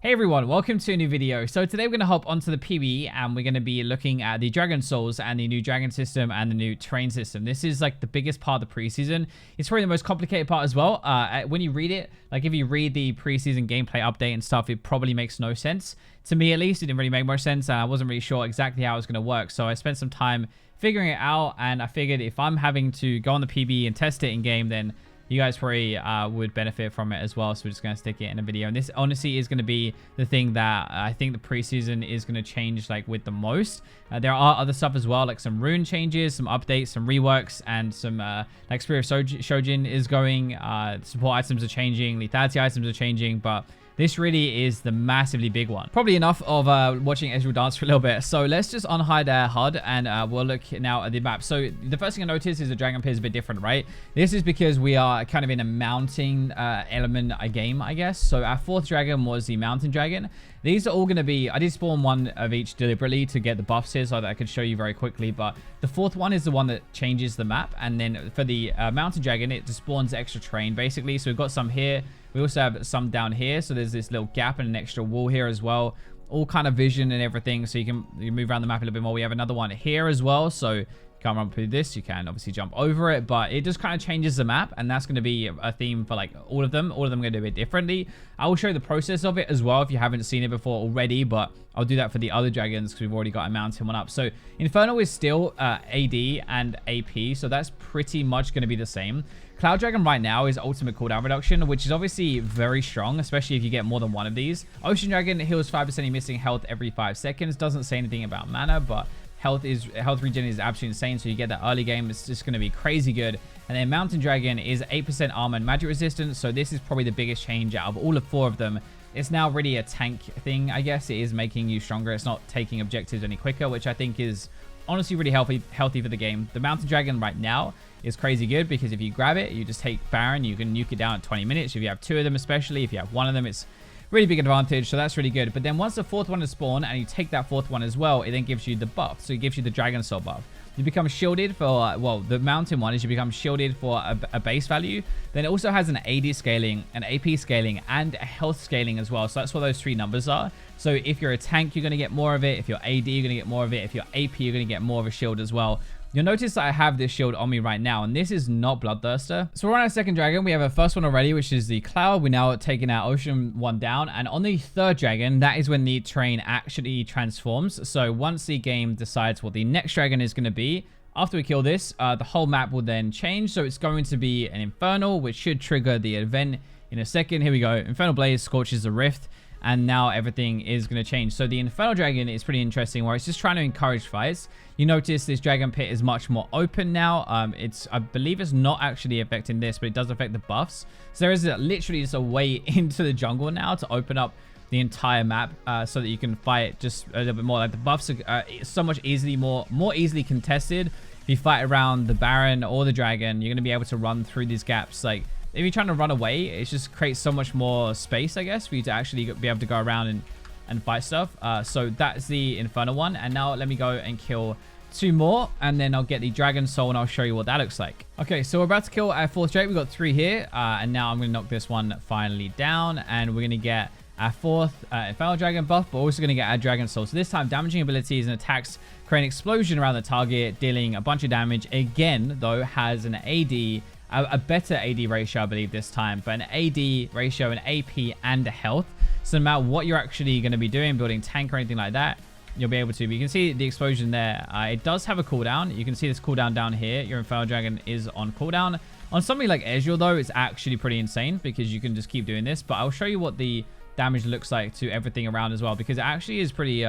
Hey everyone, welcome to a new video. So today we're going to hop onto the PvE and we're going to be looking at the Dragon Souls and the new Dragon system and the new terrain system. This is like the biggest part of the preseason. It's probably the most complicated part as well. When you read it, like if you read the preseason gameplay update and stuff, it probably makes no sense. To me at least, it didn't really make much sense and I wasn't really sure exactly how it was going to work. So I spent some time figuring it out and I figured if I'm having to go on the PvE and test it in game, then you guys probably would benefit from it as well. So we're just going to stick it in a video. And this honestly is going to be the thing that I think the preseason is going to change like with the most. There are other stuff as well, like some rune changes, some updates, some reworks, and some like Spirit of Shojin is going. Support items are changing, lethality items are changing, but this really is the massively big one. Probably enough of watching Ezreal dance for a little bit. So let's just unhide our HUD and we'll look now at the map. So the first thing I notice is the dragon pit is a bit different, right? This is because we are kind of in a mountain element game, I guess. So our fourth dragon was the mountain dragon. These are all going to be, I did spawn one of each deliberately to get the buffs here so that I could show you very quickly. But the fourth one is the one that changes the map. And then for the mountain dragon, it just spawns extra terrain basically. So we've got some here. We also have some down here. So there's this little gap and an extra wall here as well. All kind of vision and everything. So you can move around the map a little bit more. We have another one here as well. So you can't run through this. You can obviously jump over it. But it just kind of changes the map. And that's going to be a theme for like all of them. All of them are going to do it differently. I will show you the process of it as well if you haven't seen it before already. But I'll do that for the other dragons because we've already got a mountain one up. So Infernal is still AD and AP. So that's pretty much going to be the same. Cloud Dragon right now is ultimate cooldown reduction, which is obviously very strong, especially if you get more than one of these. Ocean Dragon heals 5% missing health every 5 seconds. Doesn't say anything about mana, but health regen is absolutely insane. So you get that early game. It's just going to be crazy good. And then Mountain Dragon is 8% armor and magic resistance. So this is probably the biggest change out of all of 4 of them. It's now really a tank thing, I guess. It is making you stronger. It's not taking objectives any quicker, which I think is honestly really healthy for the game. The Mountain Dragon right now is crazy good because if you grab it, you just take Baron, you can nuke it down at 20 minutes. If you have 2 of them, especially if you have 1 of them, it's really big advantage. So that's really good. But then once the 4th one is spawned and you take that 4th one as well, it then gives you the buff. So it gives you the Dragon Soul buff. You become shielded for, well, the mountain one is you become shielded for a base value. Then it also has an AD scaling, an AP scaling, and a health scaling as well. So that's what those 3 numbers are. So if you're a tank, you're going to get more of it. If you're AD, you're going to get more of it. If you're AP, you're going to get more of a shield as well. You'll notice that I have this shield on me right now, and this is not Bloodthirster. So we're on our second dragon. We have our first one already, which is the Cloud. We're now taking our Ocean one down. And on the third dragon, that is when the terrain actually transforms. So once the game decides what the next dragon is going to be, after we kill this, the whole map will then change. So it's going to be an Infernal, which should trigger the event in a second. Here we go. Infernal Blaze scorches the rift. And now everything is going to change. So the Infernal Dragon is pretty interesting where it's just trying to encourage fights. You notice this Dragon Pit is much more open now. I believe it's not actually affecting this, but it does affect the buffs. So there is literally just a way into the jungle now to open up the entire map so that you can fight just a little bit more. Like the buffs are so much more easily contested. If you fight around the Baron or the Dragon, you're going to be able to run through these gaps like if you're trying to run away, it just creates so much more space, I guess, for you to actually be able to go around and fight stuff. So that's the Infernal one. And now let me go and kill 2 more. And then I'll get the Dragon Soul and I'll show you what that looks like. Okay, so we're about to kill our 4th Drake. We've got 3 here. And now I'm going to knock this one finally down. And we're going to get our 4th Infernal Dragon buff, but we're also going to get our Dragon Soul. So this time, damaging abilities and attacks create an explosion around the target, dealing a bunch of damage. Again, though, has an AD... a better AD ratio, I believe, this time. But an AD ratio, an AP, and a health. So no matter what you're actually going to be doing, building tank or anything like that, you'll be able to. But you can see the explosion there. It does have a cooldown. You can see this cooldown down here. Your Infernal Dragon is on cooldown. On something like Ezreal, though, it's actually pretty insane because you can just keep doing this. But I'll show you what the damage looks like to everything around as well. Because it actually is pretty...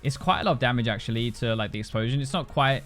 it's quite a lot of damage, actually, to like the explosion. It's not quite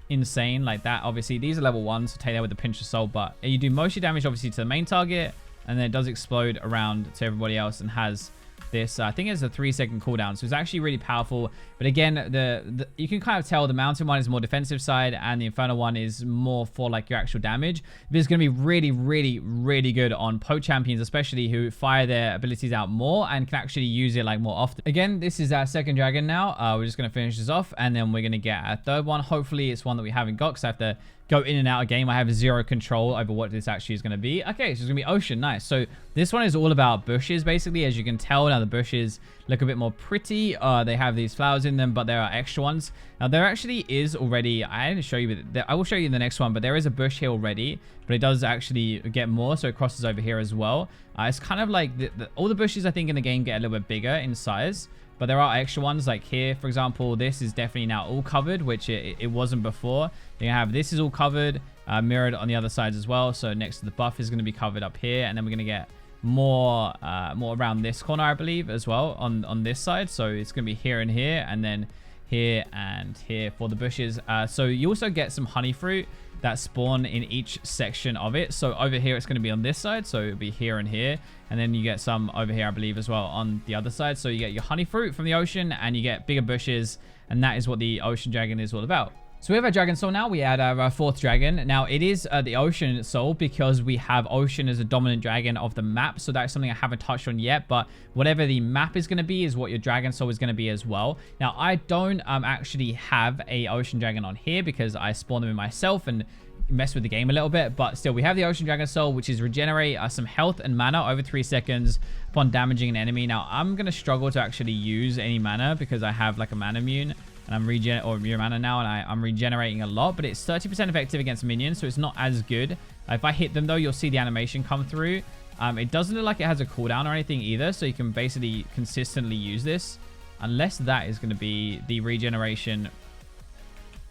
insane like that. Obviously these are level 1, so take that with a pinch of salt, but you do most of your damage obviously to the main target, and then it does explode around to everybody else and has this I think it's a 3-second cooldown, so it's actually really powerful. But again, the you can kind of tell the mountain one is more defensive side and the Infernal one is more for like your actual damage. But it's going to be really good on poke champions, especially who fire their abilities out more and can actually use it like more often. Again, this is our second dragon now. We're just going to finish this off and then we're going to get our third one. Hopefully it's one that we haven't got because I have to go in and out of game. I have zero control over what this actually is going to be. Okay, so it's going to be ocean. Nice. So this one is all about bushes, basically. As you can tell, now the bushes look a bit more pretty. They have these flowers in them, but there are extra ones. Now, there actually is already, I didn't show you, but I will show you in the next one, but there is a bush here already, but it does actually get more, so it crosses over here as well. It's kind of like, all the bushes, I think, in the game get a little bit bigger in size. But there are extra ones like here, for example, this is definitely now all covered, which it wasn't before. You're going to have this is all covered, mirrored on the other sides as well. So next to the buff is going to be covered up here. And then we're going to get more around this corner, I believe, as well on this side. So it's going to be here and here, and then here and here for the bushes. So you also get some honey fruit that spawn in each section of it. So over here, it's going to be on this side. So it'll be here and here. And then you get some over here, I believe, as well on the other side. So you get your honey fruit from the ocean and you get bigger bushes. And that is what the ocean dragon is all about. So we have our dragon soul now. We add our fourth dragon. Now it is the ocean soul because we have ocean as a dominant dragon of the map. So that's something I haven't touched on yet. But whatever the map is going to be is what your dragon soul is going to be as well. Now I don't actually have a ocean dragon on here because I spawned them in myself and mess with the game a little bit, but still we have the ocean dragon soul, which is regenerate some health and mana over 3 seconds upon damaging an enemy. Now I'm gonna struggle to actually use any mana because I have like a mana immune and I'm immune mana now, and I'm regenerating a lot, but it's 30% effective against minions, so it's not as good. If I hit them though, you'll see the animation come through. It doesn't look like it has a cooldown or anything either, so you can basically consistently use this, unless that is going to be the regeneration.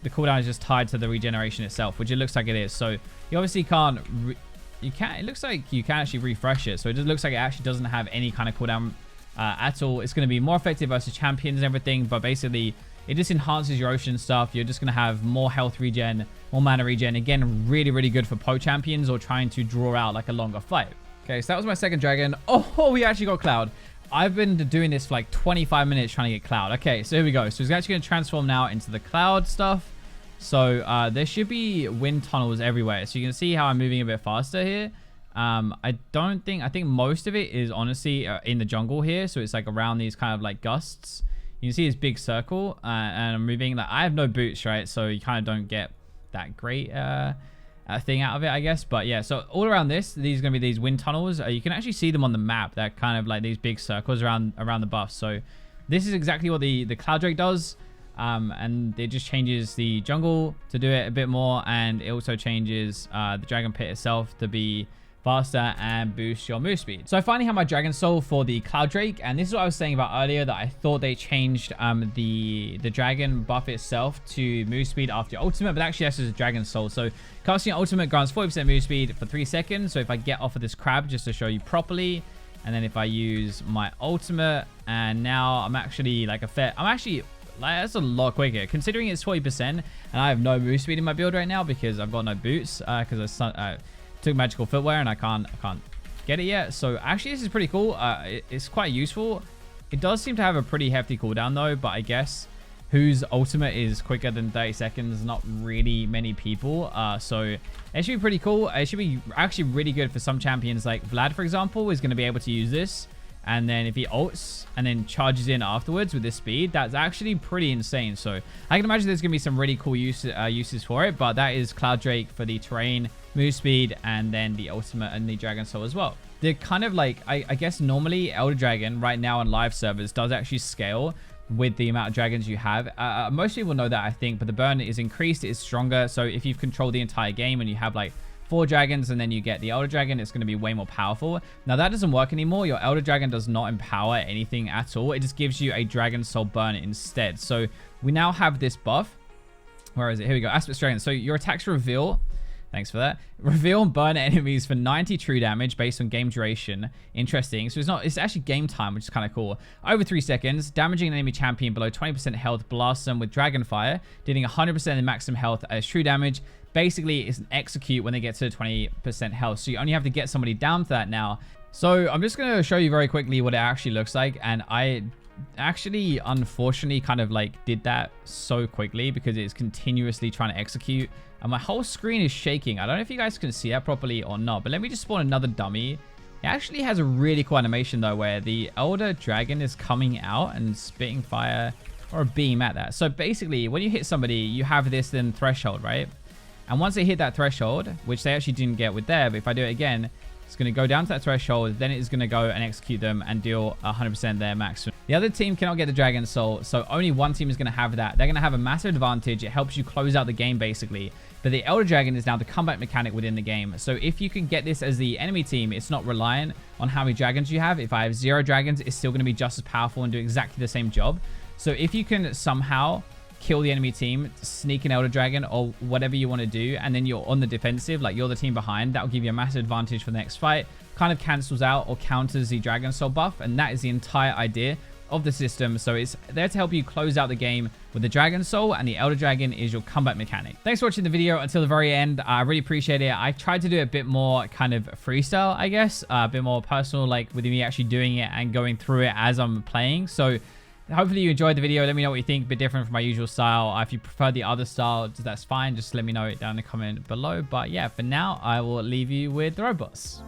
The cooldown is just tied to the regeneration itself, which it looks like it is. So you obviously can't, it looks like you can actually refresh it. So it just looks like it actually doesn't have any kind of cooldown at all. It's going to be more effective versus champions and everything, but basically it just enhances your ocean stuff. You're just going to have more health regen, more mana regen. Again, really, really good for PoE champions or trying to draw out like a longer fight. Okay, so that was my second dragon. Oh, we actually got Cloud. I've been doing this for like 25 minutes trying to get Cloud. Okay, so here we go. So it's actually going to transform now into the Cloud stuff. So there should be wind tunnels everywhere. So you can see how I'm moving a bit faster here. I think most of it is honestly in the jungle here. So it's like around these kind of like gusts. You can see this big circle and I'm moving. Like, I have no boots, right? So you kind of don't get that great thing out of it, I guess. But yeah, so all around this, these are going to be these wind tunnels. You can actually see them on the map. They're kind of like these big circles around the buff. So this is exactly what the Cloud Drake does. And it just changes the jungle to do it a bit more, and it also changes the dragon pit itself to be faster and boost your move speed. So I finally have my dragon soul for the Cloud Drake, and this is what I was saying about earlier, that I thought they changed the dragon buff itself to move speed after your ultimate, but actually that's just a dragon soul. So casting your ultimate grants 40% move speed for 3 seconds. So if I get off of this crab, just to show you properly, and then if I use my ultimate, and now I'm actually like that's a lot quicker considering it's 40%, and I have no move speed in my build right now because I've got no boots because I took magical footwear and I can't get it yet. So actually this is pretty cool. It's quite useful. It does seem to have a pretty hefty cooldown though, but I guess whose ultimate is quicker than 30 seconds? Not really many people. So it should be pretty cool. It should be actually really good for some champions, like Vlad, for example, is going to be able to use this. And then if he ults and then charges in afterwards with this speed, that's actually pretty insane. So I can imagine there's going to be some really cool uses for it. But that is Cloud Drake for the terrain, move speed, and then the ultimate and the Dragon Soul as well. They're kind of like, I guess normally Elder Dragon right now on live servers does actually scale with the amount of dragons you have. Most people know that, I think, but the burn is increased, it is stronger. So if you've controlled the entire game and you have like 4 dragons and then you get the Elder Dragon, it's going to be way more powerful. Now that doesn't work anymore. Your Elder Dragon does not empower anything at all. It just gives you a Dragon Soul burn instead. So we now have this buff. Where is it? Here we go. Aspect Dragon. So your attacks reveal. Thanks for that. Reveal and burn enemies for 90 true damage based on game duration. Interesting. So it's actually game time, which is kind of cool. Over 3 seconds, damaging an enemy champion below 20% health, blast them with Dragon Fire, dealing 100% of maximum health as true damage. Basically, it's an execute when they get to 20% health. So you only have to get somebody down to that now. So I'm just going to show you very quickly what it actually looks like. And I actually, unfortunately, kind of like did that so quickly because it's continuously trying to execute. And my whole screen is shaking. I don't know if you guys can see that properly or not. But let me just spawn another dummy. It actually has a really cool animation, though, where the Elder Dragon is coming out and spitting fire or a beam at that. So basically, when you hit somebody, you have this then threshold, right? And once they hit that threshold, which they actually didn't get with there, but if I do it again, it's going to go down to that threshold, then it's going to go and execute them and deal 100% their maximum. The other team cannot get the Dragon Soul, so only one team is going to have that. They're going to have a massive advantage. It helps you close out the game, basically. But the Elder Dragon is now the comeback mechanic within the game. So if you can get this as the enemy team, it's not reliant on how many dragons you have. If I have 0 dragons, it's still going to be just as powerful and do exactly the same job. So if you can somehow kill the enemy team, sneak an Elder Dragon or whatever you want to do, and then you're on the defensive, like you're the team behind, that will give you a massive advantage for the next fight. Kind of cancels out or counters the Dragon Soul buff, and that is the entire idea of the system. So it's there to help you close out the game with the Dragon Soul, and the Elder Dragon is your combat mechanic. Thanks for watching the video until the very end. I really appreciate it. I tried to do a bit more kind of freestyle, I guess, a bit more personal, like with me actually doing it and going through it as I'm playing. So hopefully you enjoyed the video. Let me know what you think. A bit different from my usual style. If you prefer the other style, that's fine. Just let me know it down in the comment below. But yeah, for now, I will leave you with the robots.